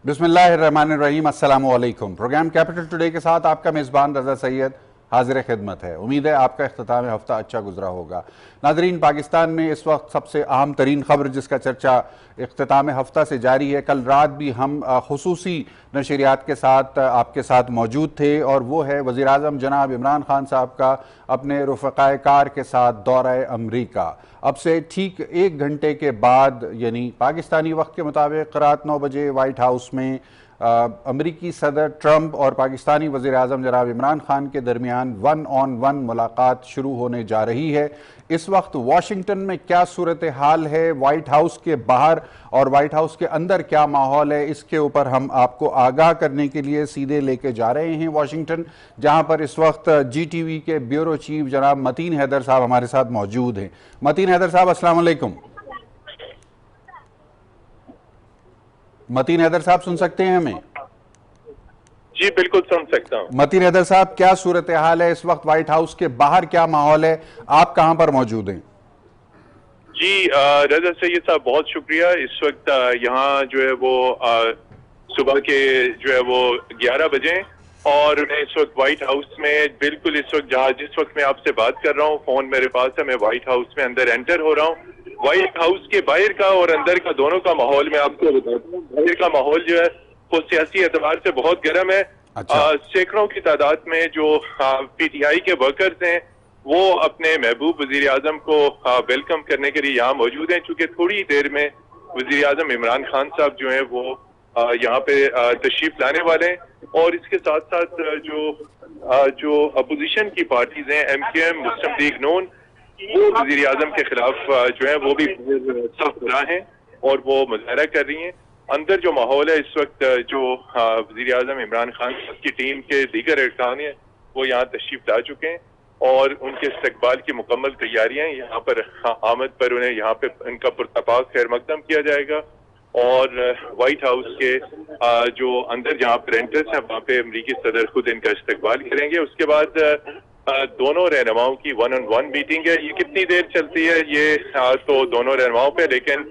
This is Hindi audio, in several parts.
बिस्मिल्लाहिर्रहमानिर्रहीम, अस्सलामु अलैकुम। प्रोग्राम कैपिटल टुडे के साथ आपका मेज़बान रज़ा सैयद हाजिर खिदमत है। उम्मीद है आपका इख्तिताम हफ्ता अच्छा गुजरा होगा। नाजरीन, पाकिस्तान में इस वक्त सबसे अहम तरीन खबर जिसका चर्चा इख्तिताम हफ्ता से जारी है, कल रात भी हम खुसूसी नशरियात के साथ आपके साथ मौजूद थे, और वो है वज़ीर आज़म जनाब इमरान खान साहब का अपने रफ़क़ाए कार के साथ दौरा अमरीका। अब से ठीक 1 घंटे के बाद, यानी पाकिस्तानी वक्त के मुताबिक रात 9 बजे वाइट हाउस में अमरीकी सदर ट्रंप और पाकिस्तानी वज़ीर आज़म जनाब इमरान खान के दरमियान 1-on-1 मुलाकात शुरू होने जा रही है। इस वक्त वाशिंगटन में क्या सूरत हाल है, वाइट हाउस के बाहर और वाइट हाउस के अंदर क्या माहौल है, इसके ऊपर हम आपको आगाह करने के लिए सीधे लेके जा रहे हैं वाशिंगटन, जहां पर इस वक्त GTV के ब्यूरो चीफ जनाब मतीन हैदर साहब हमारे साथ मौजूद हैं। मतीन हैदर साहब, अस्सलाम वालेकुम। मतीन हैदर साहब, सुन सकते हैं हमें? जी बिल्कुल सुन सकता हूँ। मतीन हैदर साहब, क्या सूरत हाल है इस वक्त वाइट हाउस के बाहर, क्या माहौल है, आप कहां पर मौजूद हैं? जी रजा सैयद साहब, बहुत शुक्रिया। इस वक्त यहाँ जो है वो सुबह के जो है वो 11 बजे, और मैं इस वक्त व्हाइट हाउस में बिल्कुल इस वक्त जिस वक्त मैं आपसे बात कर रहा हूँ, फोन मेरे पास है, मैं व्हाइट हाउस में अंदर एंटर हो रहा हूँ। व्हाइट हाउस के बाहर का और अंदर का दोनों का माहौल मैं आपको बताता हूँ। बाहर का माहौल जो है वो सियासी एतबार से बहुत गर्म है। अच्छा। सैकड़ों की तादाद में जो PTI के वर्कर्स हैं वो अपने महबूब वजीर आजम को वेलकम करने के लिए यहाँ मौजूद हैं, चूंकि थोड़ी देर में वजीर आजम इमरान खान साहब जो है वो यहाँ पे तशरीफ लाने वाले हैं। और इसके साथ साथ जो अपोजिशन की पार्टीज हैं, MQM, मुस्लिम लीग नून, वो वजीर आजम के खिलाफ जो है वो भी सख्त रहा है और वो मुजाहरा कर रही हैं। अंदर जो माहौल है इस वक्त, जो वजीर आजम इमरान खान की टीम के दीगर अरकान हैं वो यहाँ तशरीफ ला चुके हैं, और उनके इस्तकबाल की मुकम्मल तैयारियां यहाँ पर आमद पर उन्हें यहाँ पे इनका पुरतपाक खैर मकदम किया जाएगा। और व्हाइट हाउस के जो अंदर जहाँ पर एंट्रेंस है वहाँ पे अमरीकी सदर खुद इनका इस्तकबाल करेंगे। उसके बाद दोनों रहनुमाओं की 1-on-1 मीटिंग है। ये कितनी देर चलती है ये तो दोनों रहनुमाओं पे, लेकिन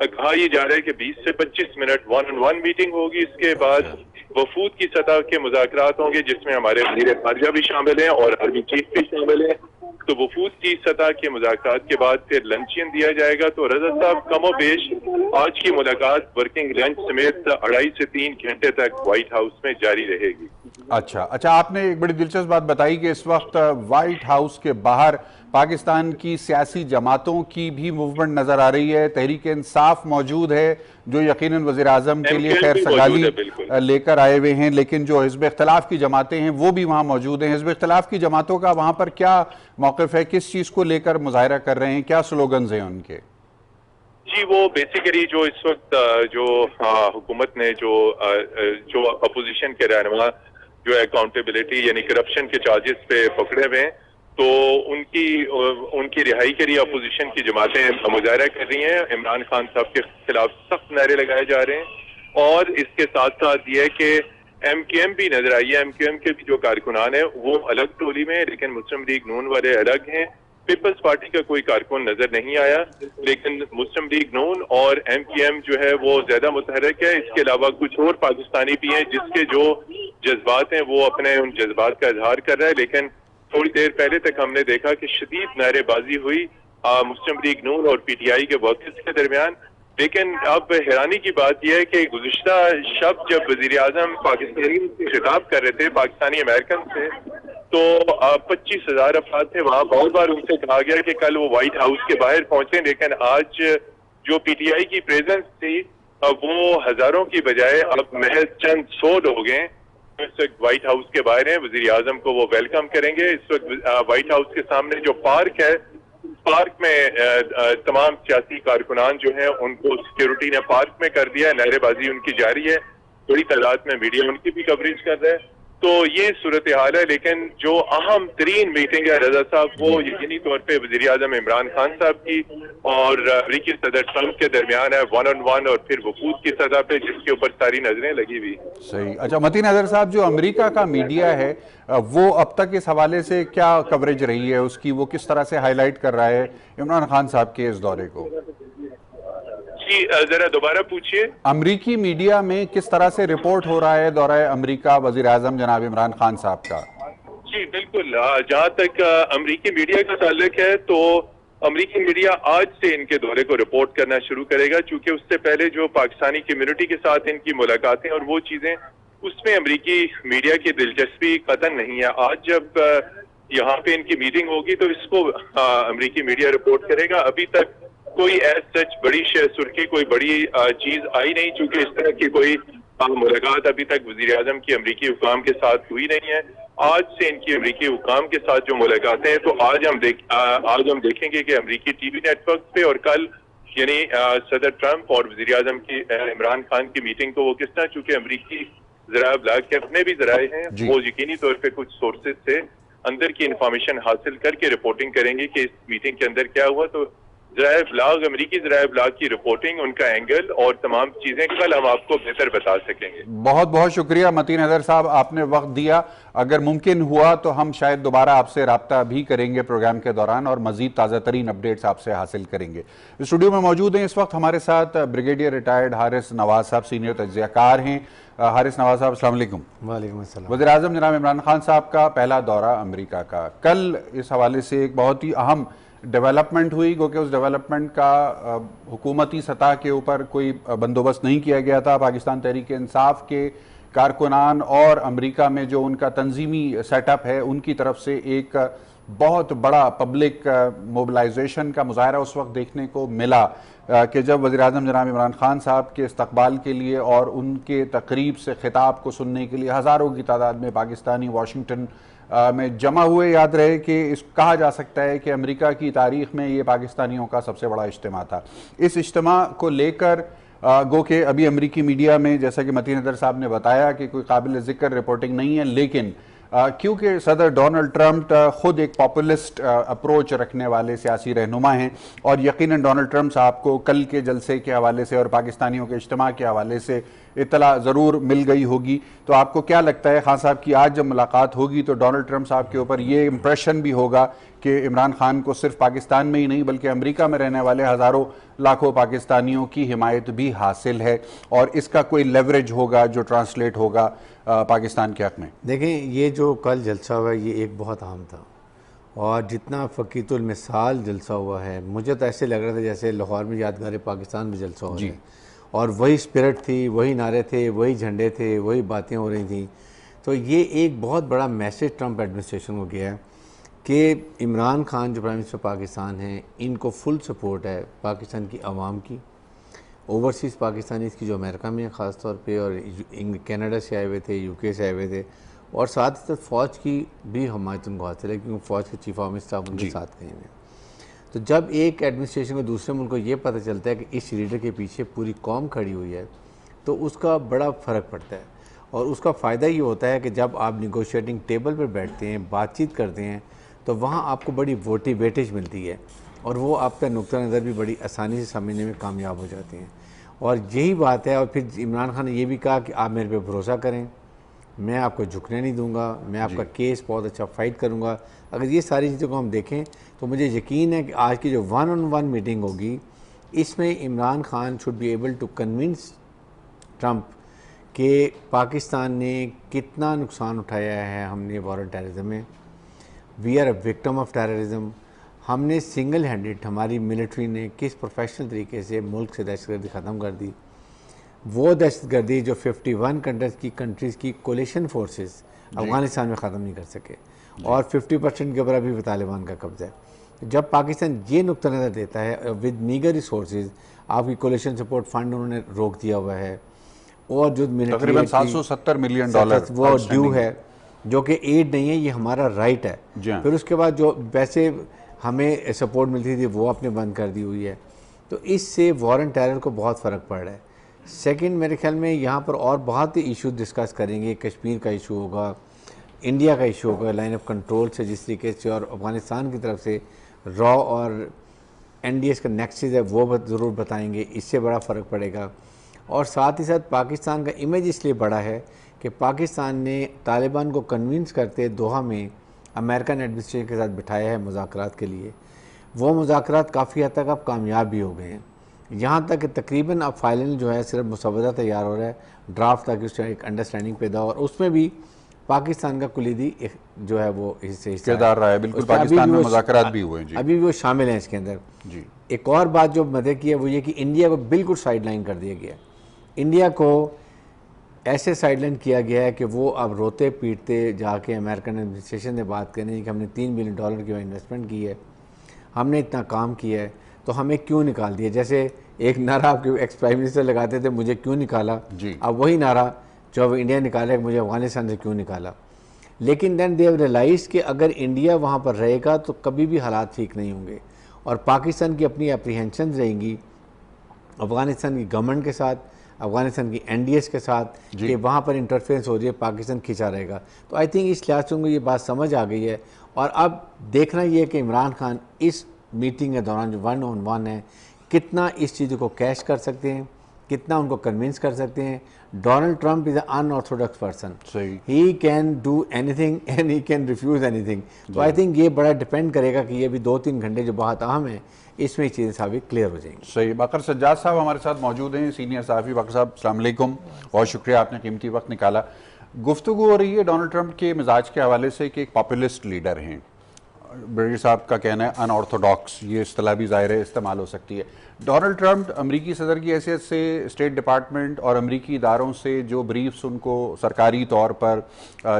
कहा यह जा रहा है कि 20 से 25 मिनट 1-on-1 मीटिंग होगी। इसके बाद वफूद की सतह के मुज़ाकरात होंगे, जिसमें हमारे वज़ीर ख़ारिजा भी शामिल हैं और आर्मी चीफ भी शामिल हैं। तो वफूद की सतह के मुज़ाकरात के बाद फिर लंचियन दिया जाएगा। तो रज़ा साहब, कमो बेश आज की मुलाकात वर्किंग लंच समेत 2.5 से 3 घंटे तक व्हाइट हाउस में जारी रहेगी। अच्छा, आपने एक बड़ी दिलचस्प बात बताई कि इस वक्त व्हाइट हाउस के बाहर पाकिस्तान की सियासी जमातों की भी मूवमेंट नजर आ रही है। तहरीक इंसाफ मौजूद है, जो यकीनन वज़ीर आज़म के लिए खैर सगाली लेकर आए हुए हैं, लेकिन जो हिज़्ब इख्तिलाफ की जमातें हैं वो भी वहाँ मौजूद हैं। हिज़्ब इख्तिलाफ की जमातों का वहाँ पर क्या मौक़िफ़ है, किस चीज़ को लेकर मुज़ाहरा कर रहे हैं, क्या स्लोगन्स हैं उनके? जी, वो बेसिकली जो इस वक्त जो हुकूमत ने जो अपोजिशन के रहनुमा जो अकाउंटेबिलिटी यानी करप्शन के चार्जेस पे पकड़े हुए हैं, तो उनकी रिहाई के लिए अपोजिशन की जमातें मुजाहरा कर रही हैं। इमरान खान साहब के खिलाफ सख्त नारे लगाए जा रहे हैं, और इसके साथ साथ ये है कि MQM भी नजर आई है। MQM के भी जो कारकुनान है वो अलग टोली में, लेकिन मुस्लिम लीग नून वाले अलग हैं। पीपल्स पार्टी का कोई कारकुन नजर नहीं आया, लेकिन मुस्लिम लीग नून और MQM जो है वो ज्यादा मुतहरक है। इसके अलावा कुछ और पाकिस्तानी भी हैं जिसके जो जज्बात हैं वो अपने उन जज्बात का इजहार कर रहा है। लेकिन थोड़ी देर पहले तक हमने देखा कि शदीद नारेबाजी हुई मुस्लिम लीग नून और PTI के वर्कर्स के दरमियान। लेकिन अब हैरानी की बात यह है कि गुज़िश्ता शब जब वज़ीर आज़म पाकिस्तानी से खिताब कर रहे थे पाकिस्तानी अमेरिकन से, तो 25,000 अफराद थे वहाँ। बहुत बार उनसे कहा गया कि कल वो व्हाइट हाउस के बाहर पहुंचे, लेकिन आज जो PTI की प्रेजेंस थी वो हजारों की बजाय अब महज चंद 100 लोग हैं। इस वक्त व्हाइट हाउस के बाहर हैं, वज़ीर आज़म को वो वेलकम करेंगे। इस वक्त व्हाइट हाउस के सामने जो पार्क है, पार्क में तमाम सियासी कारकुनान जो हैं उनको सिक्योरिटी ने पार्क में कर दिया है। नारेबाजी उनकी जारी है, बड़ी तादाद में मीडिया उनकी भी कवरेज कर रहा है। तो ये सूरत हाल है। लेकिन जो अहम तरीन मीटिंग है रजा साहब, वो यकीनी तौर पे वज़ीर आज़म इमरान खान साहब की और अमरीकी सदर ट्रंप के दरमियान है, 1-on-1, और फिर वफूद की सतह पे, जिसके ऊपर सारी नजरें लगी हुई। सही। अच्छा मतीन हैदर साहब, जो अमेरिका का मीडिया है वो अब तक इस हवाले से क्या कवरेज रही है उसकी, वो किस तरह से हाईलाइट कर रहा है इमरान खान साहब के इस दौरे को? जी जरा दोबारा पूछिए। अमरीकी मीडिया में किस तरह से रिपोर्ट हो रहा है दौरा अमरीका वजीर आजम जनाब इमरान खान साहब का? जी बिल्कुल, जहाँ तक अमरीकी मीडिया का ताल्लुक है तो अमरीकी मीडिया आज से इनके दौरे को रिपोर्ट करना शुरू करेगा, क्योंकि उससे पहले जो पाकिस्तानी कम्युनिटी के साथ इनकी मुलाकातें और वो चीजें, उसमें अमरीकी मीडिया की दिलचस्पी कतई नहीं है। आज जब यहाँ पे इनकी मीटिंग होगी तो इसको अमरीकी मीडिया रिपोर्ट करेगा। अभी तक कोई एज सच बड़ी सुर्खी, कोई बड़ी चीज आई नहीं, चूंकि इस तरह की कोई मुलाकात अभी तक वजीर आजम की अमरीकी हुकाम के साथ हुई नहीं है। आज से इनकी अमरीकी हुकाम के साथ जो मुलाकातें हैं, तो आज हम देखेंगे कि अमरीकी टीवी नेटवर्क पे और कल यानी सदर ट्रंप और वजीर आजम की इमरान खान की मीटिंग को वो किस तरह, चूंकि अमरीकी जराए ब्लॉग के अपने भी जराए हैं, वो यकीनी तौर पे कुछ सोर्सेज से अंदर की इंफॉर्मेशन हासिल करके रिपोर्टिंग करेंगे कि इस मीटिंग के अंदर क्या हुआ। तो जराए ब्लॉग, अमरीकी जराए ब्लॉग की रिपोर्टिंग, उनका एंगल और तमाम चीजें कल हम आपको बेहतर बता सकेंगे। बहुत बहुत शुक्रिया मतीन हैदर साहब, आपने वक्त दिया। अगर मुमकिन हुआ तो हम शायद दोबारा आपसे रब्ता भी करेंगे प्रोग्राम के दौरान और मजीद ताज़ा तरीन अपडेट्स आपसे हासिल करेंगे। स्टूडियो में मौजूद हैं इस वक्त हमारे साथ ब्रिगेडियर रिटायर्ड हारिस नवाज साहब, सीनियर तज्ज़ियाकार हैं। हारिस नवाज साहब, अस्सलाम वालेकुम। वालेकुम अस्सलाम। वज़ीर आज़म जनाब इमरान खान साहब का पहला दौरा अमेरिका का, कल इस हवाले से एक बहुत ही अहम डेवलपमेंट हुई, क्योंकि उस डेवलपमेंट का हुकूमती सतह के ऊपर कोई बंदोबस्त नहीं किया गया था। पाकिस्तान तहरीक इंसाफ के कारकुनान और अमेरिका में जो उनका तंजीमी सेटअप है, उनकी तरफ से एक बहुत बड़ा पब्लिक मोबिलाइजेशन का मुजाहरा उस वक्त देखने को मिला कि जब वज़ीर आज़म जनाब इमरान खान साहब के इस्तकबाल के लिए और उनके तकरीब से खिताब को सुनने के लिए हज़ारों की तादाद में पाकिस्तानी वाशिंगटन में जमा हुए। याद रहे कि इस कहा जा सकता है कि अमेरिका की तारीख में ये पाकिस्तानियों का सबसे बड़ा इज्तिमा था। इस इज्तिमा को लेकर गो के अभी अमेरिकी मीडिया में, जैसा कि मतीन हैदर साहब ने बताया, कि कोई काबिल ज़िक्र रिपोर्टिंग नहीं है, लेकिन क्योंकि सदर डोनाल्ड ट्रंप खुद एक पॉपुलिस्ट अप्रोच रखने वाले सियासी रहनुमा हैं और यकीनन डोनाल्ड ट्रंप साहब को कल के जलसे के हवाले से और पाकिस्तानियों के इज्तिमा के हवाले से इत्तला ज़रूर मिल गई होगी। तो आपको क्या लगता है, खान साहब की आज जब मुलाकात होगी तो डोनाल्ड ट्रंप साहब के ऊपर ये इंप्रेशन भी होगा कि इमरान खान को सिर्फ पाकिस्तान में ही नहीं बल्कि अमेरिका में रहने वाले हज़ारों लाखों पाकिस्तानियों की हिमायत भी हासिल है और इसका कोई लेवरेज होगा जो ट्रांसलेट होगा पाकिस्तान के हक में? देखें, ये जो कल जलसा हुआ है ये एक बहुत अहम था और जितना फ़कीतुल मिसाल जलसा हुआ है, मुझे तो ऐसे लग रहा था जैसे लाहौर में यादगार पाकिस्तान में जलसा हो रहा है और वही स्पिरिट थी, वही नारे थे, वही झंडे थे, वही बातें हो रही थी। तो ये एक बहुत बड़ा मैसेज ट्रंप एडमिनिस्ट्रेशन को गया है कि इमरान खान जो प्राइम मिनिस्टर पाकिस्तान हैं, इनको फुल सपोर्ट है पाकिस्तान की आवाम की, ओवरसीज़ पाकिस्तानीज़ की जो अमेरिका में ख़ास तौर पे और कनाडा से आए हुए थे, यूके से आए हुए थे, और साथ ही साथ फ़ौज की भी हमायत उनको हासिल है क्योंकि फ़ौज के चीफ ऑफ स्टाफ उनके साथ गए हैं। तो जब एक एडमिनिस्ट्रेशन को दूसरे मुल्क को ये पता चलता है कि इस लीडर के पीछे पूरी कौम खड़ी हुई है, तो उसका बड़ा फ़र्क पड़ता है और उसका फ़ायदा ये होता है कि जब आप निगोशिएटिंग टेबल पर बैठते हैं, बातचीत करते हैं, तो वहाँ आपको बड़ी वेटेज मिलती है और वो आपका नुक्ता नज़र भी बड़ी आसानी से समझने में कामयाब हो जाते हैं। और यही बात है। और फिर इमरान खान ने यह भी कहा कि आप मेरे पे भरोसा करें, मैं आपको झुकने नहीं दूंगा, मैं आपका केस बहुत अच्छा फाइट करूंगा। अगर ये सारी चीज़ों को हम देखें तो मुझे यकीन है कि आज की जो 1-on-1 मीटिंग होगी, इसमें Imran Khan should be able to convince Trump कि पाकिस्तान ने कितना नुकसान उठाया है हमने वॉर ऑन टेररिज्म में, we are a victim of terrorism. हमने सिंगल हैंडेड, हमारी मिलिट्री ने किस प्रोफेशनल तरीके से मुल्क से दहशतगर्दी ख़त्म कर दी, वो दहशतगर्दी जो 51 कंट्रीज़ की कोलिशन फोर्सेस अफ़गानिस्तान में ख़त्म नहीं कर सके और 50% के ऊपर अभी तालिबान का कब्ज़ा है। जब पाकिस्तान ये नुक्ता नज़र देता है विद मीगर रिसोर्सेज, आपकी कोलिशन सपोर्ट फंड उन्होंने रोक दिया हुआ है और जो मिलिट्री तकरीबन $770 मिलियन वो ड्यू है, जो कि एड नहीं है, ये हमारा राइट है। फिर उसके बाद जो पैसे हमें सपोर्ट मिलती थी वो आपने बंद कर दी हुई है। तो इससे वॉर ऑन टेरर को बहुत फ़र्क पड़ रहा है। सेकंड, मेरे ख्याल में यहाँ पर और बहुत ही इशू डिस्कस करेंगे। कश्मीर का इशू होगा, इंडिया का इशू होगा, लाइन ऑफ कंट्रोल से जिस तरीके से, और अफ़गानिस्तान की तरफ से रॉ और NDS का नेक्सस है वो ज़रूर बताएंगे, इससे बड़ा फ़र्क पड़ेगा। और साथ ही साथ पाकिस्तान का इमेज इसलिए बड़ा है कि पाकिस्तान ने तालिबान को कन्विंस करते दोहा में अमेरिकन एडमिनिस्ट्रेशन के साथ बिठाया है मुज़ाकरात के लिए। वो मुज़ाकरात काफ़ी हद तक अब कामयाब भी हो गए हैं यहाँ तक कि तकरीबन अब फाइनल जो है सिर्फ मुसवदा तैयार हो रहा है, ड्राफ्ट ताकि उससे एक अंडरस्टैंडिंग पैदा हो, और उसमें भी पाकिस्तान का कुलीदी जो है वो हिस्सा किरदार रहा है। बिल्कुल, पाकिस्तान में मुज़ाकरात भी हुए हैं जी। अभी भी वो शामिल हैं इसके अंदर जी। एक और बात जो मदद की है वो ये कि इंडिया को बिल्कुल साइडलाइन कर दिया गया। इंडिया को ऐसे साइडलाइन किया गया है कि वो अब रोते पीटते जाके अमेरिकन एडमिनिस्ट्रेशन से बात करें कि हमने $3 बिलियन की इन्वेस्टमेंट की है, हमने इतना काम किया है, तो हमें क्यों निकाल दिया। जैसे एक नारा आपके एक्स प्राइम मिनिस्टर लगाते थे, मुझे क्यों निकाला जी। अब वही नारा जो अब इंडिया निकाले, मुझे अफगानिस्तान से क्यों निकाला। लेकिन देन दे हैव रियलाइज कि अगर इंडिया वहाँ पर रहेगा तो कभी भी हालात ठीक नहीं होंगे, और पाकिस्तान की अपनी अप्रीहेंशन रहेंगी अफगानिस्तान की गवर्नमेंट के साथ, अफगानिस्तान की NDS के साथ कि वहाँ पर इंटरफेरेंस हो रही है, पाकिस्तान खिंचा रहेगा। तो आई थिंक इस लिहाज से उनको ये बात समझ आ गई है, और अब देखना ये है कि इमरान खान इस मीटिंग के दौरान जो 1-on-1 है कितना इस चीज़ को कैश कर सकते हैं, कितना उनको कन्विंस कर सकते हैं। Donald Trump is unorthodox person, he can do anything and he can refuse anything. तो आई थिंक ये बड़ा डिपेंड करेगा कि ये भी 2-3 घंटे जो बहुत अहम है इसमें ये चीज़ें साबित क्लियर हो जाएंगी। सही। बाकर सज्जाद साहब हमारे साथ मौजूद हैं, सीनियर सहाफ़ी। बाकर साहब अस्सलाम वालेकुम, बहुत शुक्रिया आपने कीमती वक्त निकाला। गुफ्तगू हो रही है डोनाल्ड ट्रंप के मिजाज के हवाले से कि एक पॉपुलिस्ट लीडर हैं। ब्रिटिश साहब का कहना है अनऑर्थोडॉक्स, ये इस्तेलाह भी ज़ाहिर है इस्तेमाल हो सकती है। डोनाल्ड ट्रंप अमरीकी सदर की हैसियत से स्टेट डिपार्टमेंट और अमरीकी इदारों से जो ब्रीफ्स उनको सरकारी तौर पर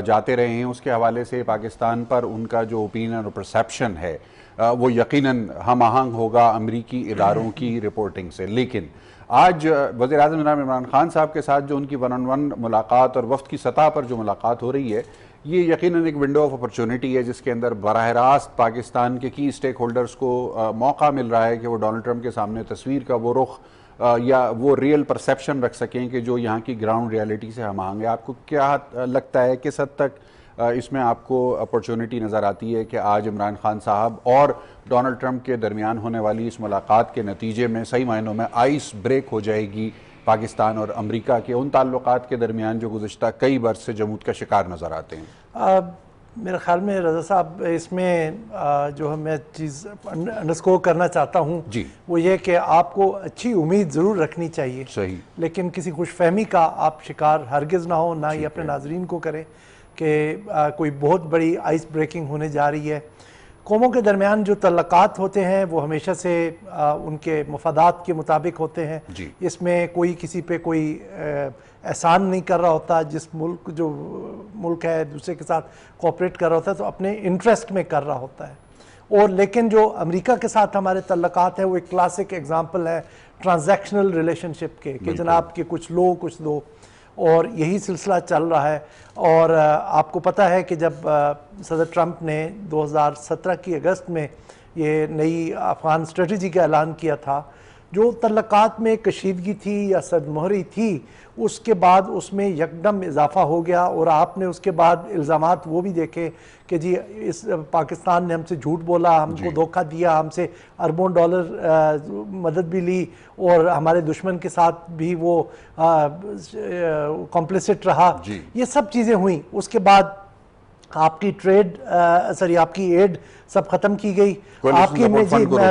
जाते रहे हैं उसके हवाले से पाकिस्तान पर उनका जो ओपिनियन और परसेप्शन है वो यकीनन हम आहंग होगा अमरीकी इदारों की रिपोर्टिंग से। लेकिन आज वज़ीर-ए-आज़म जनाब इमरान खान साहब के साथ जो उनकी 1-on-1 मुलाकात और वफ्द की सतह पर जो मुलाकात हो रही है, ये यकीनन एक विंडो ऑफ अपॉर्चुनिटी है जिसके अंदर बराह रास्त पाकिस्तान के की स्टेक होल्डर्स को मौका मिल रहा है कि वो डोनाल्ड ट्रंप के सामने तस्वीर का वो रुख या वो रियल परसेप्शन रख सकें कि जो यहाँ की ग्राउंड रियलिटी से हम आएंगे। आपको क्या लगता है किस हद तक इसमें आपको अपॉर्चुनिटी नज़र आती है कि आज इमरान खान साहब और डोनाल्ड ट्रंप के दरमियान होने वाली इस मुलाकात के नतीजे में सही मायनों में आइस ब्रेक हो जाएगी पाकिस्तान और अमेरिका के उन ताल्लुकात के दरमियान जो गुज़श्ता कई बरस से जमूद का शिकार नज़र आते हैं? मेरे ख्याल में रज़ा साहब इसमें जो मैं चीज़ अंडरस्कोर करना चाहता हूँ वो ये कि आपको अच्छी उम्मीद ज़रूर रखनी चाहिए, सही, लेकिन किसी खुशफहमी का आप शिकार हरगिज़ ना हो, ना ही अपने नाजरीन को करें कि कोई बहुत बड़ी आइस ब्रेकिंग होने जा रही है। कौमों के दरमियान जो तल्लकात होते हैं वो हमेशा से उनके मफादात के मुताबिक होते हैं। इसमें कोई किसी पे कोई एहसान नहीं कर रहा होता। जिस मुल्क है दूसरे के साथ कोऑपरेट कर रहा होता है तो अपने इंटरेस्ट में कर रहा होता है। और लेकिन जो अमेरिका के साथ हमारे तल्लकात है वो एक क्लासिक एग्जांपल है ट्रांजैक्शनल रिलेशनशिप के कि जनाब के कुछ लो कुछ दो, और यही सिलसिला चल रहा है। और आपको पता है कि जब सदर ट्रंप ने 2017 की अगस्त में ये नई अफगान स्ट्रेटजी का ऐलान किया था, जो तल्लकात में कशीदगी थी या सदमोहरी थी उसके बाद उसमें यकदम इजाफा हो गया। और आपने उसके बाद इल्ज़ामात वो भी देखे कि जी इस पाकिस्तान ने हमसे झूठ बोला, हमको धोखा दिया, हमसे अरबों डॉलर मदद भी ली और हमारे दुश्मन के साथ भी वो कॉम्प्लिसिट रहा। ये सब चीज़ें हुई। उसके बाद आपकी आपकी एड सब ख़त्म की गई, आपकी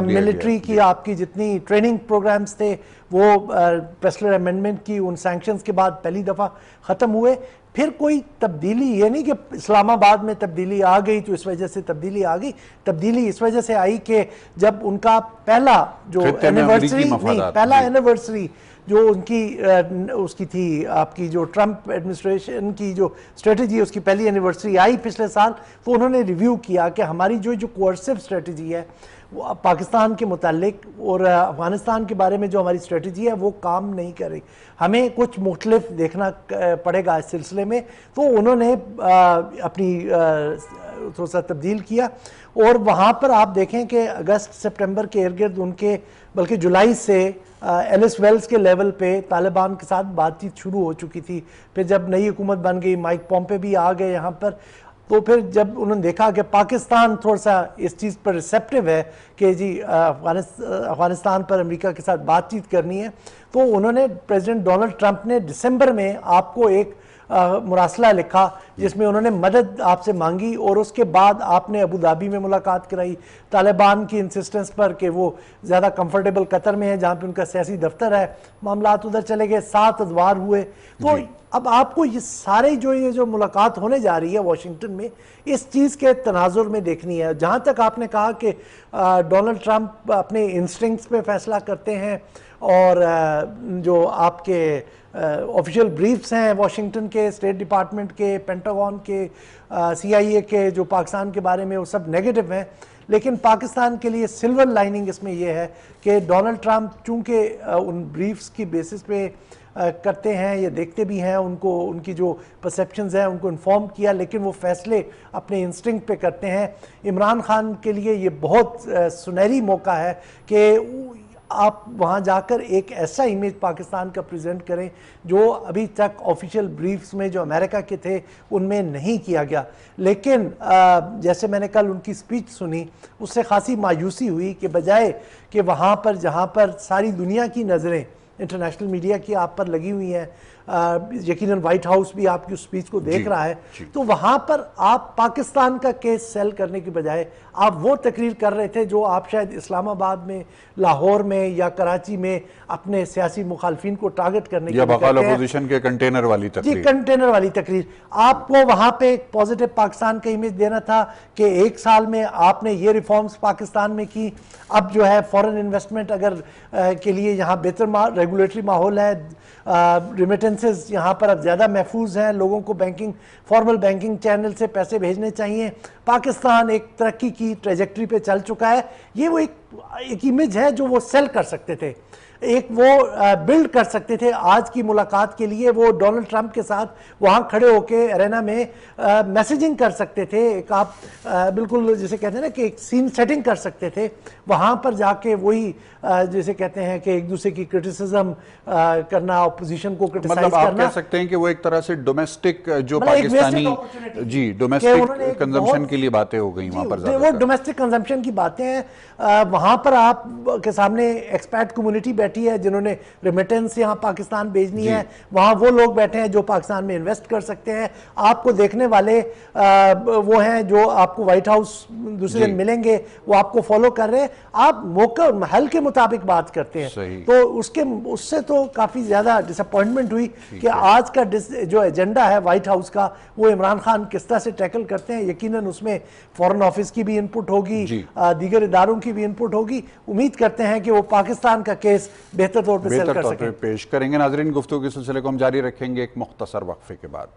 मिलिट्री की आपकी जितनी ट्रेनिंग प्रोग्राम्स थे वो प्रेस्लर अमेंडमेंट की उन सैंक्शंस के बाद पहली दफ़ा ख़त्म हुए। फिर कोई तब्दीली ये नहीं कि इस्लामाबाद में तब्दीली आ गई तो इस वजह से तब्दीली आ गई, तब्दीली इस वजह से आई कि जब उनका पहला जो एनिवर्सरी जो उनकी उसकी थी आपकी जो ट्रंप एडमिनिस्ट्रेशन की जो स्ट्रेटजी उसकी पहली एनिवर्सरी आई पिछले साल, तो उन्होंने रिव्यू किया कि हमारी जो कोअर्सिव स्ट्रेटजी है वो पाकिस्तान के मुतालिक और अफगानिस्तान के बारे में जो हमारी स्ट्रेटजी है वो काम नहीं कर रही, हमें कुछ मुख्तलिफ देखना पड़ेगा इस सिलसिले में। तो उन्होंने अपनी थोड़ा सा तब्दील किया और वहाँ पर आप देखें कि अगस्त सितंबर के इर्द गिर्द उनके बल्कि जुलाई से एलिस वेल्स के लेवल पे तालिबान के साथ बातचीत शुरू हो चुकी थी। फिर जब नई हुकूमत बन गई, माइक पॉम्पे भी आ गए यहाँ पर, तो फिर जब उन्होंने देखा कि पाकिस्तान थोड़ा सा इस चीज़ पर रिसेप्टिव है कि जी अफगानिस्तान पर अमेरिका के साथ बातचीत करनी है, तो उन्होंने प्रेसिडेंट डोनाल्ड ट्रंप ने दिसंबर में आपको एक मुरासला लिखा जिसमें उन्होंने मदद आपसे मांगी और उसके बाद आपने अबू धाबी में मुलाकात कराई तालिबान की इंसिस्टेंस पर कि वो ज़्यादा कंफर्टेबल कतर में है जहाँ पे उनका सियासी दफ्तर है, मामलात उधर चले गए, 7 अदवार हुए। तो अब आपको ये सारे ये जो मुलाकात होने जा रही है वाशिंगटन में, इस चीज़ के तनाजुर में देखनी है। जहाँ तक आपने कहा कि डोनाल्ड ट्रंप अपने इंस्टिंक्ट्स पे फैसला करते हैं और जो आपके ऑफिशियल ब्रीफ्स हैं वाशिंगटन के, स्टेट डिपार्टमेंट के, पेंटागन के, CIA के, जो पाकिस्तान के बारे में वो सब नेगेटिव हैं, लेकिन पाकिस्तान के लिए सिल्वर लाइनिंग इसमें यह है कि डोनाल्ड ट्रंप चूँकि उन ब्रीफ्स की बेसिस पे करते हैं, ये देखते भी हैं, उनको उनकी जो परसेप्शंस हैं उनको इन्फॉर्म किया, लेकिन वो फैसले अपने इंस्टिंक्ट पे करते हैं। इमरान खान के लिए ये बहुत सुनहरी मौका है कि आप वहाँ जाकर एक ऐसा इमेज पाकिस्तान का प्रेजेंट करें जो अभी तक ऑफिशियल ब्रीफ्स में जो अमेरिका के थे उनमें नहीं किया गया। लेकिन जैसे मैंने कल उनकी स्पीच सुनी, उससे खासी मायूसी हुई कि बजाय कि वहाँ पर जहाँ पर सारी दुनिया की नज़रें इंटरनेशनल मीडिया की आप पर लगी हुई हैं, यकीनन वाइट हाउस भी आपकी उस स्पीच को देख रहा है, तो वहाँ पर आप पाकिस्तान का केस सेल करने की बजाय आप वो तकरीर कर रहे थे जो आप शायद इस्लामाबाद में, लाहौर में या कराची में अपने सियासी मुखालफिन को टारगेट करने के लिए करते हैं। अपोजिशन के कंटेनर वाली तकरीर। जी, कंटेनर वाली तकरीर। आपको वहाँ पे एक पॉजिटिव पाकिस्तान का इमेज देना था कि 1 साल में आपने ये रिफॉर्म्स पाकिस्तान में की, अब जो है फॉरेन इन्वेस्टमेंट अगर के लिए यहाँ बेहतर रेगुलेटरी माहौल है, रिमिटेंसेस यहाँ पर अब ज़्यादा महफूज हैं, लोगों को बैंकिंग, फॉर्मल बैंकिंग चैनल से पैसे भेजने चाहिए, पाकिस्तान एक तरक्की की ट्रेजेक्टरी पे चल चुका है। ये वो एक इमेज है जो वो सेल कर सकते थे, एक वो बिल्ड कर सकते थे। आज की मुलाकात के लिए वो डोनाल्ड ट्रंप के साथ वहाँ खड़े होके अरेना में मैसेजिंग कर सकते थे, एक आप बिल्कुल जिसे कहते हैं ना कि एक सीन सेटिंग कर सकते थे। वहाँ पर जाके वही जैसे कहते हैं कि एक दूसरे की क्रिटिसिज्म करना, अपोजिशन को क्रिटिसाइज मतलब आप करना, कह सकते हैं कि वो एक तरह से डोमेस्टिक जो मतलब एक पाकिस्तानी wasted opportunity जी कि डोमेस्टिक उन्होंने एक कंजम्पशन बहुत- के लिए बातें हो गई वहाँ पर वो ज़्यादातर। डोमेस्टिक कंजम्पशन की बातें हैं। वहाँ पर आप के सामने एक्सपैट कम्युनिटी बैठी है जिन्होंने रेमिटेंस यहाँ पाकिस्तान भेजनी है, वहाँ वो लोग बैठे हैं जो पाकिस्तान में इन्वेस्ट कर सकते हैं। आपको देखने वाले वो हैं जो आपको व्हाइट हाउस दूसरे दिन मिलेंगे, वो आपको फॉलो कर रहे हैं। आप मौका हल के मुताबिक बात करते हैं, तो उससे तो काफ़ी ज़्यादा डिसअपॉइंटमेंट हुई कि आज का जो एजेंडा है व्हाइट हाउस का, वो इमरान खान किस तरह से टैकल करते हैं। यकीनन उसमें फॉरेन ऑफिस की भी इनपुट होगी, दीगर इदारों की भी इनपुट होगी। उम्मीद करते हैं कि वो पाकिस्तान का केस बेहतर तौर पर सेल कर सकें। पेश करेंगे। नाजरीन, गुफ्तगू के सिलसिले को हम जारी रखेंगे एक मुख्तसर वक्फे के बाद।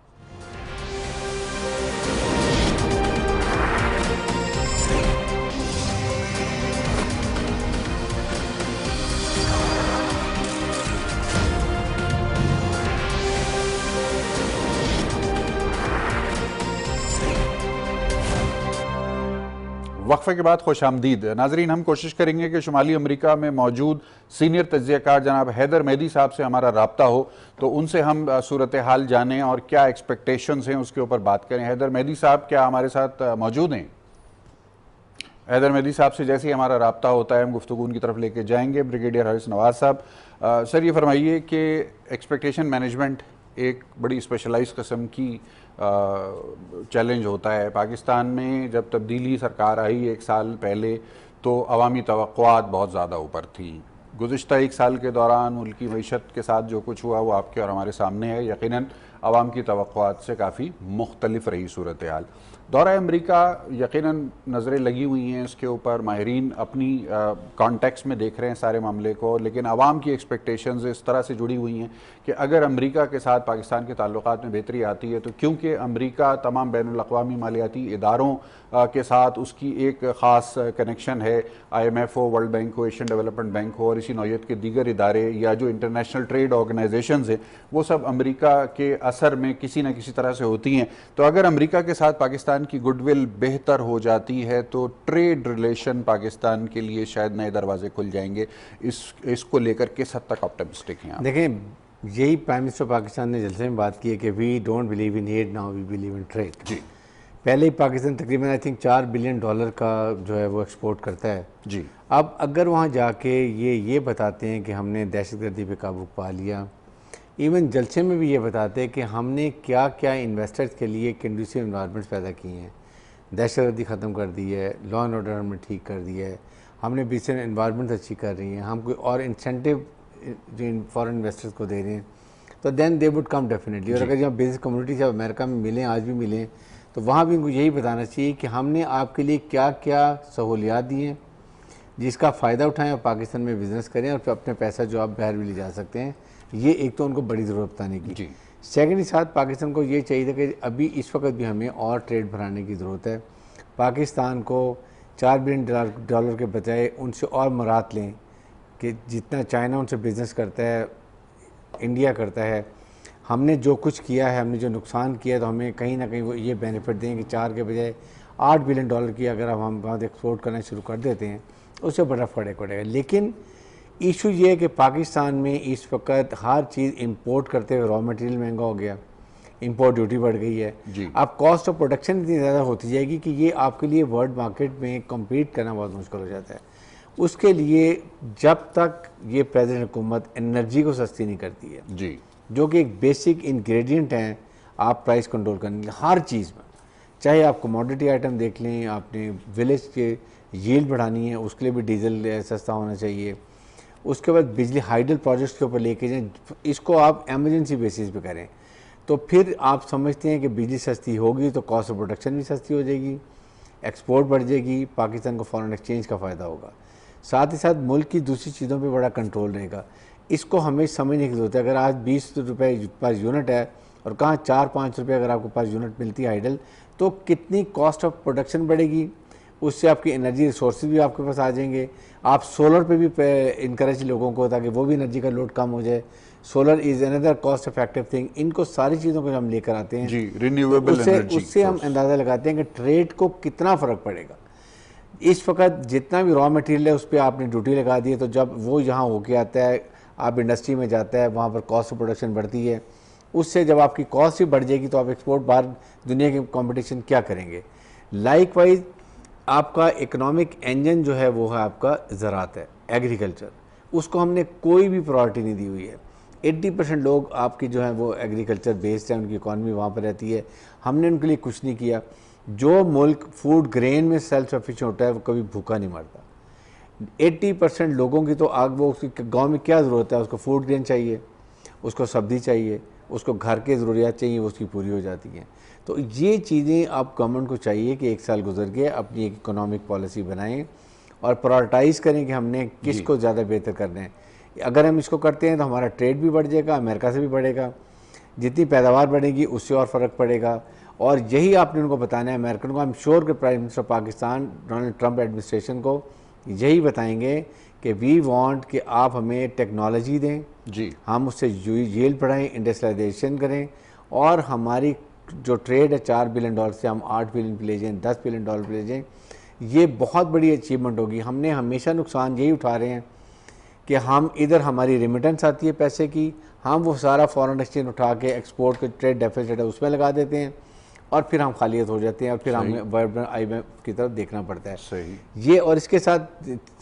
वक्फे के बाद खुश आमदीद। नाजरीन, हम कोशिश करेंगे कि शुमाली अमरीका में मौजूद सीनियर तज्ज़ियाकार जनाब हैदर मेहदी साहब से हमारा रब्ता हो, तो उनसे हम सूरत हाल जानें और क्या एक्सपेक्टेशंस हैं उसके ऊपर बात करें। हैदर मेहदी साहब क्या हमारे साथ मौजूद हैं? हैदर मेहदी साहब से जैसे ही हमारा रब्ता होता है हम गुफ्तगू उनकी तरफ लेके जाएंगे। ब्रिगेडियर हारिस नवाज साहब, सर ये फरमाइए कि एक्सपेक्टेशन मैनेजमेंट एक बड़ी स्पेशलाइज्ड किस्म की चैलेंज होता है। पाकिस्तान में जब तब्दीली सरकार आई 1 साल पहले, तो अवामी तवक्कुआत बहुत ज़्यादा ऊपर थी। गुज़िश्ता 1 साल के दौरान मुल्की मईशत के साथ जो कुछ हुआ वो आपके और हमारे सामने है। यकीनन अवाम की तवक्कुआत से काफ़ी मुख्तलिफ रही सूरत हाल। दौरा अमरीका यकीनन नज़रें लगी हुई हैं इसके ऊपर, माहिरीन अपनी कॉन्टेक्स्ट में देख रहे हैं सारे मामले को, लेकिन आवाम की एक्सपेक्टेशंस इस तरह से जुड़ी हुई हैं कि अगर अमरीका के साथ पाकिस्तान के ताल्लुकात में बेहतरी आती है तो क्योंकि अमरीका तमाम बैनुल-अक़वामी मालियाती इदारों के साथ उसकी एक ख़ास कनेक्शन है, IMF हो, वर्ल्ड बैंक हो, एशियन डेवलपमेंट बैंक हो और इसी नौइयत के दीगर इदारे या जो इंटरनेशनल ट्रेड ऑर्गेनाइजेशंस हैं वो सब अमरीका के असर में किसी न किसी तरह से होती हैं। तो अगर अमरीका के साथ पाकिस्तान की गुडविल बेहतर हो जाती है तो ट्रेड रिलेशन पाकिस्तान के लिए शायद नए दरवाजे खुल जाएंगे। इसको लेकर किस हद तक ऑप्टिमिस्टिक हैं आप? देखें, यही प्राइम मिनिस्टर पाकिस्तान ने जलसे में बात की है कि we don't believe in aid, now we believe in trade. जी, पहले ही पाकिस्तान तकरीबन आई थिंक $4 बिलियन का जो है वो एक्सपोर्ट करता है। जी, अब अगर वहाँ जाके ये बताते हैं कि हमने दहशतगर्दी पे काबू पा लिया, इवन जलसे में भी ये बताते हैं कि हमने क्या क्या इन्वेस्टर्स के लिए कंडूसिव इन्वायरमेंट्स पैदा किए हैं। दहशतगर्दी ख़त्म कर दी है, लॉ एंड ऑर्डर हमने ठीक कर दिया है, हमने बिजनेस इन्वायरमेंट अच्छी कर रही हैं, हम कोई और इंसेंटिव जो फॉरेन इन्वेस्टर्स को दे रहे हैं, तो then they would come definitely. और अगर जब बिजनेस कम्युनिटी जब अमेरिका में मिलें, आज भी मिलें, तो वहाँ भी इनको यही बताना चाहिए कि हमने आपके लिए क्या क्या सहूलियात दी हैं जिसका फ़ायदा उठाएं और पाकिस्तान में बिज़नेस करें और फिर अपने पैसा जो आप बाहर भी ले जा सकते हैं। ये एक तो उनको बड़ी ज़रूरत बताने की। सेकेंडली साथ पाकिस्तान को ये चाहिए था कि अभी इस वक्त भी हमें और ट्रेड बढ़ाने की ज़रूरत है। पाकिस्तान को $4 बिलियन के बजाय उनसे और मुराद लें कि जितना चाइना उनसे बिज़नेस करता है, इंडिया करता है। हमने जो कुछ किया है, हमने जो नुकसान किया है, तो हमें कहीं ना कहीं वो ये बेनिफिट दें कि 4 के बजाय $8 बिलियन की अगर हम वहाँ एक्सपोर्ट करना शुरू कर देते हैं, उससे बड़ा फ़र्क पड़ेगा। लेकिन इशू ये है कि पाकिस्तान में इस वक्त हर चीज़ इंपोर्ट करते हुए रॉ मटेरियल महंगा हो गया, इंपोर्ट ड्यूटी बढ़ गई है। अब कॉस्ट ऑफ प्रोडक्शन इतनी ज़्यादा होती जाएगी कि ये आपके लिए वर्ल्ड मार्केट में कम्पीट करना बहुत मुश्किल हो जाता है। उसके लिए जब तक ये प्रेजेंट हुकूमत एनर्जी को सस्ती नहीं करती है जी, जो कि एक बेसिक इंग्रेडिएंट है आप प्राइस कंट्रोल करने के हर चीज़ में, चाहे आप कमोडिटी आइटम देख लें, आपने विलेज के यील्ड बढ़ानी है उसके लिए भी डीजल सस्ता होना चाहिए। उसके बाद बिजली हाइडल प्रोजेक्ट्स के ऊपर लेके जाएं, इसको आप एमरजेंसी बेसिस पे करें, तो फिर आप समझते हैं कि बिजली सस्ती होगी तो कॉस्ट ऑफ प्रोडक्शन भी सस्ती हो जाएगी, एक्सपोर्ट बढ़ जाएगी, पाकिस्तान को फॉरेन एक्सचेंज का फ़ायदा होगा, साथ ही साथ मुल्क की दूसरी चीज़ों पे बड़ा कंट्रोल रहेगा। इसको हमें समझने की ज़रूरत है। अगर आज 20 रुपये पर यूनिट है और कहाँ 4-5 रुपये अगर आपको पास यूनिट मिलती है आइडल, तो कितनी कॉस्ट ऑफ प्रोडक्शन बढ़ेगी, उससे आपकी एनर्जी रिसोर्सेज भी आपके पास आ जाएंगे। आप सोलर पे भी इनकरेज लोगों को ताकि वो भी एनर्जी का लोड कम हो जाए। Solar is another cost effective thing. इनको सारी चीज़ों को हम लेकर आते हैं जी, रिन्यूएबल एनर्जी, उससे हम अंदाज़ा लगाते हैं कि ट्रेड को कितना फ़र्क पड़ेगा। इस वक्त जितना भी रॉ मटेरियल है उस पर आपने ड्यूटी लगा दी है, तो जब वो यहाँ होके आता है, आप इंडस्ट्री में जाता है, वहाँ पर कॉस्ट ऑफ प्रोडक्शन बढ़ती है, उससे जब आपकी कॉस्ट ही बढ़ जाएगी तो आप एक्सपोर्ट बाहर दुनिया के कंपटीशन क्या करेंगे। लाइकवाइज आपका इकोनॉमिक इंजन जो है वो है आपका ज़राअत है, एग्रीकल्चर, उसको हमने कोई भी प्रायोरिटी नहीं दी हुई है। 80% लोग आपकी जो है वो एग्रीकल्चर बेस्ड है, उनकी इकॉनमी वहाँ पर रहती है, हमने उनके लिए कुछ नहीं किया। जो मुल्क फूड ग्रेन में सेल्फ सफिशिएंट होता है वो कभी भूखा नहीं मरता। 80% लोगों की तो आग वो उसकी गाँव में क्या ज़रूरत है, उसको फूड ग्रेन चाहिए, उसको सब्ज़ी चाहिए, उसको घर के ज़रूरियात चाहिए, वो उसकी पूरी हो जाती हैं। तो ये चीज़ें आप गवर्नमेंट को चाहिए कि 1 साल गुजर के अपनी एक इकोनॉमिक पॉलिसी बनाएं और प्रायोरिटाइज़ करें कि हमने किसको ज़्यादा बेहतर करना है। अगर हम इसको करते हैं तो हमारा ट्रेड भी बढ़ जाएगा, अमेरिका से भी बढ़ेगा, जितनी पैदावार बढ़ेगी उससे और फ़र्क पड़ेगा। और यही आपने उनको बताना है अमेरिकन को। आई एम श्योर कि prime minister Pakistan Donald Trump administration को यही बताएंगे कि वी वांट कि आप हमें टेक्नोलॉजी दें जी, हम उससे यील्ड बढ़ाएं, इंडस्ट्रियलाइजेशन करें, और हमारी जो ट्रेड है $4 बिलियन से हम $8 बिलियन पे ले जाएँ, $10 बिलियन पे ले जाएँ। ये बहुत बड़ी अचीवमेंट होगी। हमने हमेशा नुकसान यही उठा रहे हैं कि हम इधर हमारी रेमिटेंस आती है पैसे की, हम वो सारा फॉरेन एक्सचेंज उठा के एक्सपोर्ट के ट्रेड डेफिसिट है उसमें लगा देते हैं और फिर हम खालियत हो जाते हैं और फिर हमें वर्ल्ड IMF की तरफ देखना पड़ता है। सही ये, और इसके साथ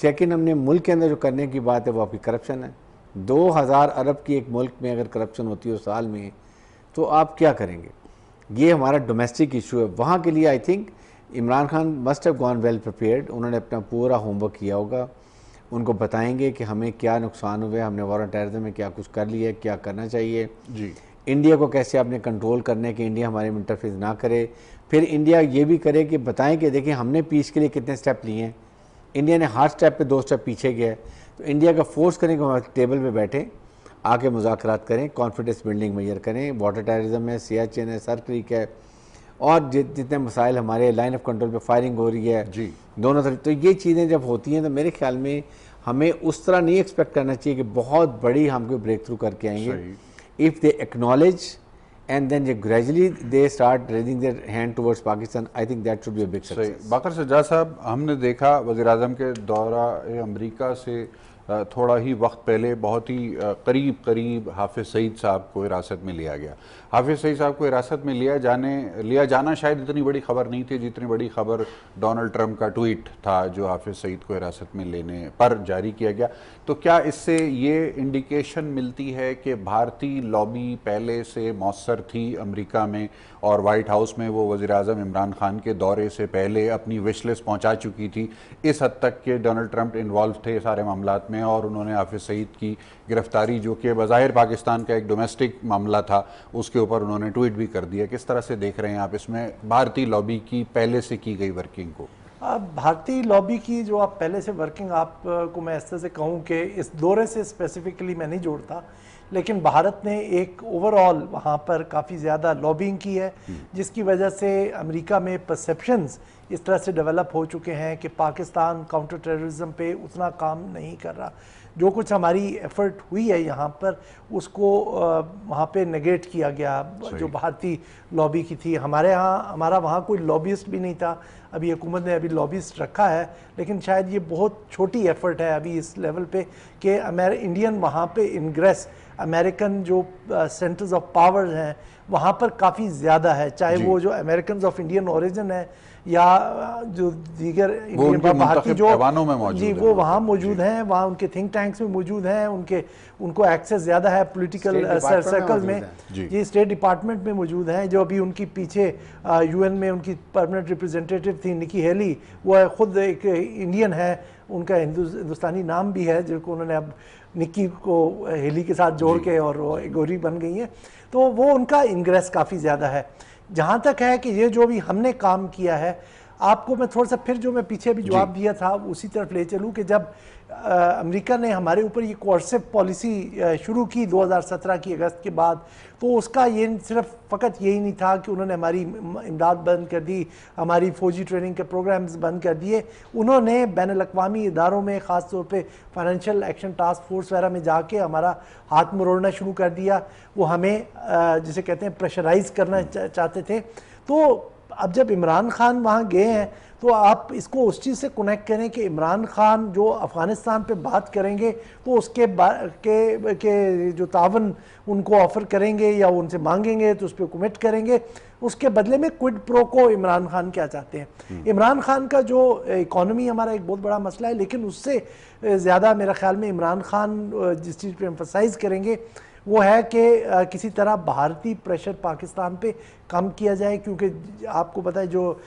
सेकंड हमने मुल्क के अंदर जो करने की बात है वो आपकी करप्शन है। 2000 अरब की एक मुल्क में अगर करप्शन होती हो साल में, तो आप क्या करेंगे। ये हमारा डोमेस्टिक इशू है। वहाँ के लिए I think Imran Khan must have gone well prepared. उन्होंने अपना पूरा होमवर्क किया होगा, उनको बताएंगे कि हमें क्या नुकसान हुए, हमने वॉर ऑन टेररिज्म में क्या कुछ कर लिया है, क्या करना चाहिए जी, इंडिया को कैसे आपने कंट्रोल करने कि इंडिया हमारे में इंटरफेस ना करे। फिर इंडिया ये भी करे कि बताएं कि देखिए हमने पीस के लिए कितने स्टेप लिए हैं, इंडिया ने हर स्टेप पे 2 स्टेप पीछे गया है, तो इंडिया का फोर्स करें कि हम टेबल पे बैठें, आके मुज़ाकरात करें, कॉन्फिडेंस बिल्डिंग मेजर करें। वाटर टेररिज्म है, सियाचिन है, सर क्रीक है, और जितने मसाइल हमारे लाइन ऑफ कंट्रोल पे फायरिंग हो रही है जी दोनों तरफ, तो ये चीज़ें जब होती हैं तो मेरे ख्याल में हमें उस तरह नहीं एक्सपेक्ट करना चाहिए कि बहुत बड़ी हमको ब्रेक थ्रू करके आएंगे। If they acknowledge and then gradually they start raising their hand towards Pakistan, I think that should be a big success. बाकर सज्जाद साहब, हमने देखा वज़ीर-ए-आज़म के दौरा अमरीका से थोड़ा ही वक्त पहले बहुत ही करीब हाफिज सईद साहब को हिरासत में लिया गया। हाफिज सईद साहब को हिरासत में लिया जाना शायद इतनी बड़ी खबर नहीं थी जितनी बड़ी खबर डोनाल्ड ट्रंप का ट्वीट था जो हाफिज सईद को हिरासत में लेने पर जारी किया गया। तो क्या इससे ये इंडिकेशन मिलती है कि भारतीय लॉबी पहले से मौसर थी अमेरिका में और वाइट हाउस में वो वज़ीर-ए-आज़म इमरान खान के दौरे से पहले अपनी विश लिस्ट पहुंचा चुकी थी, इस हद तक कि डोनाल्ड ट्रंप इन्वॉल्व थे सारे मामलात में और उन्होंने हाफिज सईद की गिरफ्तारी जो कि बज़ाहिर पाकिस्तान का एक डोमेस्टिक मामला था उसके ऊपर उन्होंने ट्वीट भी कर दिया। किस तरह से देख रहे हैं आप इसमें भारतीय लॉबी की पहले से की गई वर्किंग को? अब भारतीय लॉबी की जो आप पहले से वर्किंग, आपको मैं इस तरह से कहूँ कि इस दौरे से स्पेसिफिकली मैं नहीं जोड़ता, लेकिन भारत ने एक ओवरऑल वहाँ पर काफ़ी ज़्यादा लॉबिंग की है जिसकी वजह से अमेरिका में परसेप्शंस इस तरह से डेवलप हो चुके हैं कि पाकिस्तान काउंटर टेररिज्म पे उतना काम नहीं कर रहा। जो कुछ हमारी एफर्ट हुई है यहाँ पर उसको वहाँ पे नेगेट किया गया जो भारतीय लॉबी की थी। हमारा वहाँ कोई लॉबिस्ट भी नहीं था। अभी हुकूमत ने अभी लॉबिस्ट रखा है लेकिन शायद ये बहुत छोटी एफर्ट है अभी इस लेवल पे कि इंडियन वहाँ पे इंग्रेस अमेरिकन जो सेंटर्स ऑफ पावर हैं वहाँ पर काफ़ी ज़्यादा है, चाहे वो जो अमेरिकन ऑफ इंडियन ओरिजिन है या जो दीगर इंडियन भारतीय जो जी वो वहाँ मौजूद हैं, वहाँ उनके थिंक टैंक्स में मौजूद हैं, उनको एक्सेस ज़्यादा है पॉलिटिकल सर्कल में, जी स्टेट डिपार्टमेंट में मौजूद हैं। जो अभी उनकी पीछे यूएन में उनकी परमानेंट रिप्रेजेंटेटिव थी निकी हेली, वो खुद एक इंडियन है, उनका हिंदुस्तानी नाम भी है जिनको उन्होंने अब निक्की को हेली के साथ जोड़ के और वो गोरी बन गई हैं। तो वो उनका इंग्रेस काफ़ी ज़्यादा है। जहाँ तक है कि ये जो भी हमने काम किया है, आपको मैं थोड़ा सा फिर जो मैं पीछे भी जवाब दिया था उसी तरफ ले चलूँ कि जब अमेरिका ने हमारे ऊपर ये कोर्सिव पॉलिसी शुरू की 2017 की अगस्त के बाद, तो उसका ये सिर्फ फ़कत यही नहीं था कि उन्होंने हमारी इमदाद बंद कर दी, हमारी फ़ौजी ट्रेनिंग के प्रोग्राम्स बंद कर दिए। उन्होंने बैनुल-अक़वामी इदारों में ख़ास तौर पे फाइनेंशियल एक्शन टास्क फोर्स वगैरह में जाके हमारा हाथ मरोड़ना शुरू कर दिया। वो हमें जिसे कहते हैं प्रेशराइज़ करना चाहते थे। तो अब जब इमरान खान वहाँ गए हैं तो आप इसको उस चीज़ से कनेक्ट करें कि इमरान खान जो अफ़गानिस्तान पे बात करेंगे तो उसके के जो तावन उनको ऑफ़र करेंगे या उनसे मांगेंगे तो उस पर कमिट करेंगे, उसके बदले में क्विड प्रो को इमरान खान क्या चाहते हैं। इमरान खान का जो इकॉनमी हमारा एक बहुत बड़ा मसला है, लेकिन उससे ज़्यादा मेरा ख्याल में इमरान खान जिस चीज़ पर एम्फसाइज़ करेंगे वो है कि किसी तरह भारतीय प्रेशर पाकिस्तान पे कम किया जाए, क्योंकि आपको पता है जो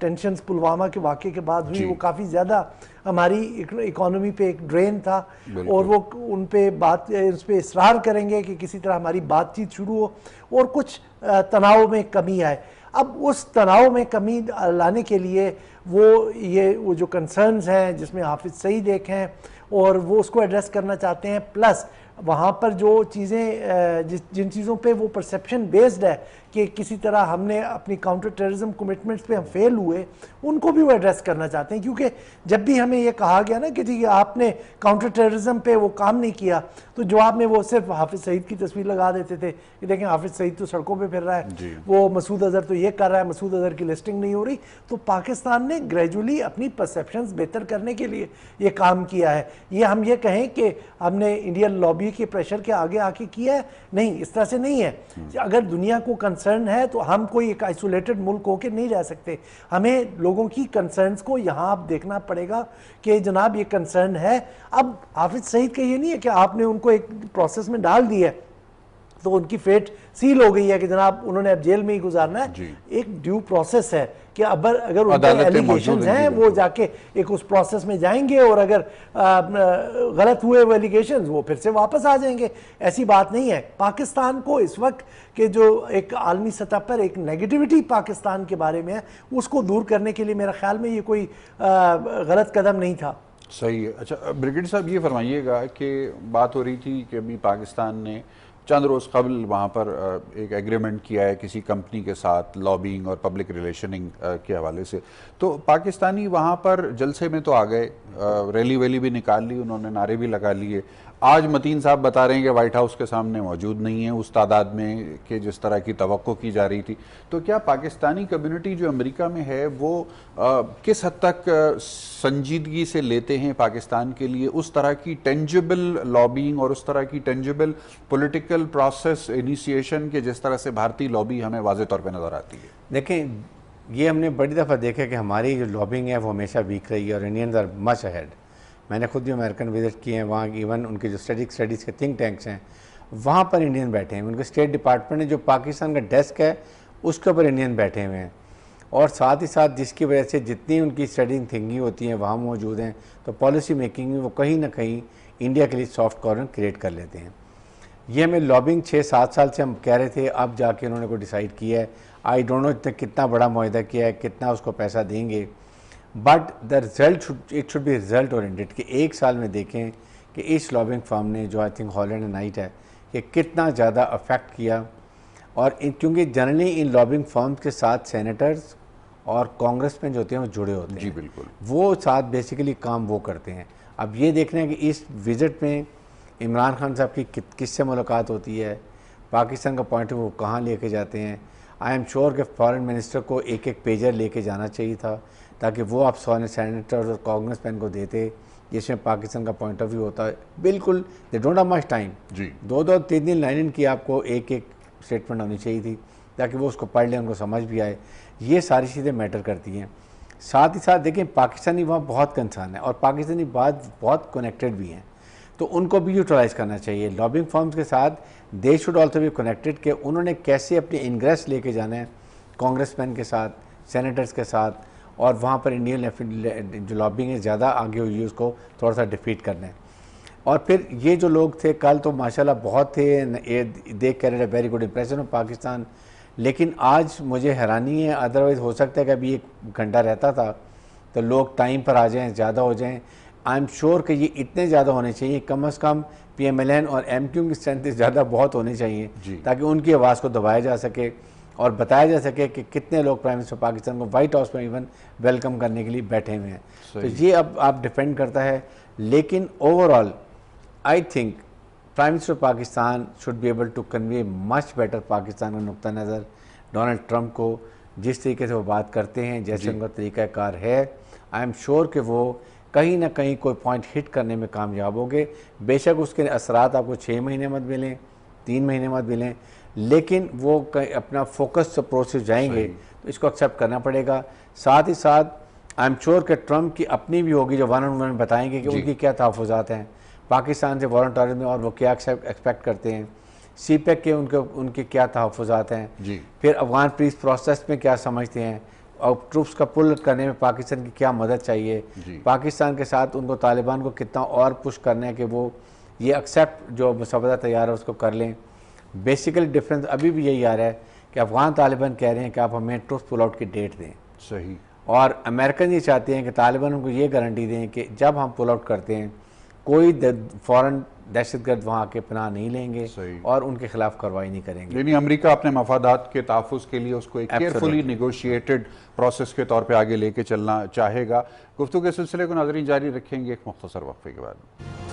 टेंशन्स पुलवामा के वाक़े के बाद हुई वो काफ़ी ज़्यादा हमारी इकोनॉमी पे एक ड्रेन था और वो उन पे उस पर इसरार करेंगे कि किसी तरह हमारी बातचीत शुरू हो और कुछ तनाव में कमी आए। अब उस तनाव में कमी लाने के लिए वो जो कंसर्न्स हैं जिसमें हाफिज सईद एक हैं और वो उसको एड्रेस करना चाहते हैं, प्लस वहाँ पर जो चीज़ें जिन चीज़ों पे वो परसेप्शन बेस्ड है कि किसी तरह हमने अपनी काउंटर टेररिज्म कमिटमेंट्स पे हम फेल हुए, उनको भी वो एड्रेस करना चाहते हैं। क्योंकि जब भी हमें ये कहा गया ना कि जी आपने काउंटर टेररिज्म पे वो काम नहीं किया, तो जवाब में वो सिर्फ हाफिज सईद की तस्वीर लगा देते थे कि देखें हाफिज सईद तो सड़कों पर फिर रहा है, वो मसूद अजहर तो ये कर रहा है, मसूद अजहर की लिस्टिंग नहीं हो रही। तो पाकिस्तान ने ग्रेजुअली अपनी परसेप्शंस बेहतर करने के लिए ये काम किया है। ये हम ये कहें कि हमने इंडियन लॉबी के प्रेशर के आगे आके किया है, नहीं, इस तरह से नहीं है। अगर दुनिया को कंसर्न है तो हम कोई एक आइसोलेटेड मुल्क होकर नहीं रह सकते, हमें लोगों की कंसर्न्स को यहाँ आप देखना पड़ेगा कि जनाब ये कंसर्न है। अब हाफिज सईद का ये नहीं है कि आपने उनको एक प्रोसेस में डाल दिया तो उनकी फेट सील हो गई है कि जनाब उन्होंने अब जेल में ही गुजारना है। एक ड्यू प्रोसेस है कि अगर उनके एलिगेशंस हैं वो जाके एक उस प्रोसेस में जाएंगे और अगर गलत हुए वो एलिगेशंस वो फिर से वापस आ जाएंगे। ऐसी बात नहीं है। पाकिस्तान को इस वक्त के जो एक आलमी सतह पर एक नेगेटिविटी पाकिस्तान के बारे में है, उसको दूर करने के लिए मेरा ख्याल में ये कोई गलत कदम नहीं था। सही है। अच्छा ब्रिगेडियर साहब ये फरमाइएगा कि बात हो रही थी कि अभी पाकिस्तान ने चंद रोज़ कबल वहाँ पर एक एग्रीमेंट किया है किसी कंपनी के साथ लॉबिंग और पब्लिक रिलेशनिंग के हवाले से, तो पाकिस्तानी वहाँ पर जलसे में तो आ गए, रैली वैली भी निकाल ली उन्होंने, नारे भी लगा लिए। आज मतीन साहब बता रहे हैं कि व्हाइट हाउस के सामने मौजूद नहीं है उस तादाद में कि जिस तरह की तवक्को की जा रही थी। तो क्या पाकिस्तानी कम्युनिटी जो अमेरिका में है वो किस हद तक संजीदगी से लेते हैं पाकिस्तान के लिए उस तरह की टेंजिबल लॉबिंग और उस तरह की टेंजिबल पॉलिटिकल प्रोसेस इनिशिएशन के जिस तरह से भारतीय लॉबी हमें वाज़े तौर पर नज़र आती है? देखें, ये हमने बड़ी दफ़ा देखा कि हमारी जो लॉबिंग है वो हमेशा वीक रही है और इंडियंस आर मच अहेड। मैंने खुद भी अमेरिकन विजिट किए हैं, वहाँ इवन उनके जो स्टडीज़ के थिंक टैंक्स हैं वहाँ पर इंडियन बैठे हैं। उनके स्टेट डिपार्टमेंट में जो पाकिस्तान का डेस्क है उसके ऊपर इंडियन बैठे हुए हैं, और साथ ही साथ जिसकी वजह से जितनी उनकी स्टडिंग थिंकिंग होती हैं वहाँ मौजूद हैं, तो पॉलिसी मेकिंग में वो कहीं ना कहीं इंडिया के लिए सॉफ्ट कॉर्नर क्रिएट कर लेते हैं। ये हमें लॉबिंग 6-7 साल से हम कह रहे थे, अब जाके उन्होंने को डिसाइड किया है। आई डोंट नो कितना बड़ा मुआहदा किया है, कितना उसको पैसा देंगे, but the result it should be result oriented कि एक साल में देखें कि इस लॉबिंग फर्म ने जो I think Holland and night है कि कितना ज़्यादा अफेक्ट किया। और क्योंकि जनरली इन लॉबिंग फर्म्स के साथ सेनेटर्स और कांग्रेसमैन जो होते हैं वो जुड़े होते हैं। जी बिल्कुल, वो साथ बेसिकली काम वो करते हैं। अब ये देखना है कि इस विज़िट में इमरान खान साहब की किससे मुलाकात होती है, पाकिस्तान का पॉइंट ऑफ व्यू कहाँ लेके जाते हैं। आई एम श्योर कि फॉरेन मिनिस्टर को एक एक पेजर लेके जाना चाहिए था ताकि वो आप सेनेटर और कांग्रेसमैन को देते जिसमें पाकिस्तान का पॉइंट ऑफ व्यू होता है। बिल्कुल, they don't have much time. जी 2-3 लाइन की आपको एक एक स्टेटमेंट होनी चाहिए थी ताकि वो उसको पढ़ लें, उनको समझ भी आए। ये सारी चीज़ें मैटर करती हैं। साथ ही साथ देखें, पाकिस्तानी वहाँ बहुत कंसर्न है और पाकिस्तानी बात बहुत कनेक्टेड भी हैं, तो उनको भी यूटिलाइज़ करना चाहिए। लॉबिंग फर्म्स के साथ they should also be connected कि उन्होंने कैसे अपने इंग्रेस लेके जाना है कांग्रेसमैन के साथ, सेनेटर्स के साथ, और वहाँ पर इंडियन जो लॉबिंग है ज़्यादा आगे हुई है उसको थोड़ा सा डिफीट करना है। और फिर ये जो लोग थे कल तो माशाल्लाह बहुत थे, ये देख कर very good impression of Pakistan. लेकिन आज मुझे हैरानी है, अदरवाइज़ हो सकता है कि अभी 1 घंटा रहता था तो लोग टाइम पर आ जाएँ, ज़्यादा हो जाएँ। आई एम श्योर कि ये इतने ज़्यादा होने चाहिए, कम से कम PMLN और MQ की स्ट्रेंथ ज़्यादा बहुत होनी चाहिए ताकि उनकी आवाज़ को दबाया जा सके और बताया जा सके कि कितने लोग प्राइम मिनिस्टर पाकिस्तान को व्हाइट हाउस में इवन वेलकम करने के लिए बैठे हुए हैं। तो ये अब आप डिपेंड करता है। लेकिन overall I think prime minister Pakistan should be able to convey much better Pakistan का नुक्ता नज़र डोनाल्ड ट्रंप को, जिस तरीके से वो बात करते हैं, जैसे उनका तरीक़ाकार है। आई एम श्योर कि वो कहीं ना कहीं कोई पॉइंट हिट करने में कामयाब होंगे। बेशक उसके असरात आपको 6 महीने मत मिलें, 3 महीने मत मिलें, लेकिन वो अपना फोकस अप्रोच से जाएंगे तो इसको एक्सेप्ट करना पड़ेगा। साथ ही साथ आई एम श्योर कि ट्रंप की अपनी भी होगी जो 1-on-1 बताएंगे कि उनकी क्या तहफ़्फ़ुज़ात हैं पाकिस्तान से वॉलंटरिज्म में और वो क्या एक्सपेक्ट करते हैं, CPEC के उनके क्या तहफ़्फ़ुज़ात हैं, फिर अफगान पीस प्रोसेस में क्या समझते हैं और ट्रूप्स का पुल करने में पाकिस्तान की क्या मदद चाहिए, पाकिस्तान के साथ उनको तालिबान को कितना और पुश करना है कि वो ये एक्सेप्ट जो मसवदा तैयार है उसको कर लें। बेसिकली डिफरेंस अभी भी यही आ रहा है कि अफगान तालिबान कह रहे हैं कि आप हमें ट्रूप्स पुल आउट की डेट दें, सही, और अमेरिकन ये चाहते हैं कि तालिबान उनको ये गारंटी दें कि जब हम पुल आउट करते हैं कोई फौरन दहशतगर्द वहाँ आके पनाह नहीं लेंगे और उनके खिलाफ कार्रवाई नहीं करेंगे। यानी अमेरिका अपने मफादात के तहफ़्फ़ुज़ के लिए उसको एक केयरफुली निगोशिएटेड प्रोसेस के तौर पे आगे लेके चलना चाहेगा। गुफ्तगू के सिलसिले को नाज़रीन जारी रखेंगे एक मुख्तसर वक्फे के बाद।